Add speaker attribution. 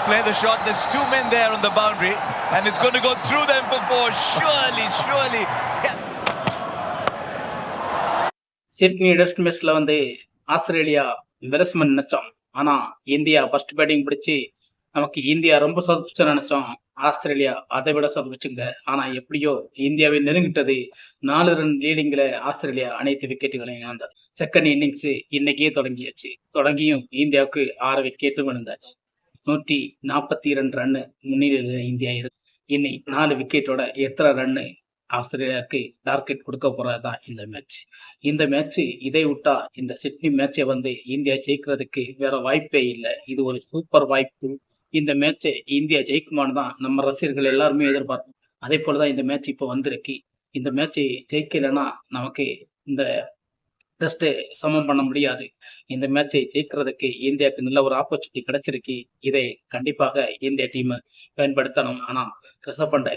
Speaker 1: play the shot. There's two men there on the boundary, and it's going to go through them for four. Surely. Yeah.
Speaker 2: Sydney test மேட்ச்ல Australia விரசமன் நினைச்சோம். ஆனா India first batting பிடிச்சி நமக்கு India ரொம்ப சொதப்பிச்சு நினைச்சோம். Australia அதை விட சொதப்பிச்சுங்க. ஆனா எப்படியோ இந்தியாவை நெருங்கிட்டது. 4 ரன் லீடிங்ல ஆஸ்திரேலியா அனைத்து விக்கெட்டுகளையும் இழந்தது. செகண்ட் இன்னிங்ஸ் இன்னைக்கே தொடங்கியாச்சு. தொடங்கியும் இந்தியாவுக்கு 6 விக்கெட்டு விழுந்தாச்சு. 142 ரன் முன்னிலையில இந்தியா இருக்கு. இன்னி 4 விக்கெட்டோட எத்தனை ரன்னு ஆஸ்திரேலியாவுக்கு டார்கெட் கொடுக்க போறதுதான் இந்த மேட்ச். இந்த மேட்ச் இதை விட்டா இந்த சிட்னி மேட்சை இந்தியா ஜெயிக்கிறதுக்கு வேற வாய்ப்பே இல்லை. இது ஒரு சூப்பர் வாய்ப்பு. இந்த மேட்சை இந்தியா ஜெயிக்குமான்னு தான் நம்ம ரசிகர்கள் எல்லாருமே எதிர்பார்ப்போம். அதே போலதான் இந்த மேட்ச் இப்போ வந்திருக்கு. இந்த மேட்சை ஜெயிக்கலைன்னா நமக்கு இந்த டெஸ்ட்டை சமம் பண்ண முடியாது. இந்த மேட்சை ஜெயிக்கிறதுக்கு இந்தியாவுக்கு நல்ல ஒரு ஆப்பர்ச்சுனிட்டி கிடைச்சிருக்கு. இதை கண்டிப்பாக இந்திய டீம் பயன்படுத்தணும். ஆனா ரிஷப் பண்ட்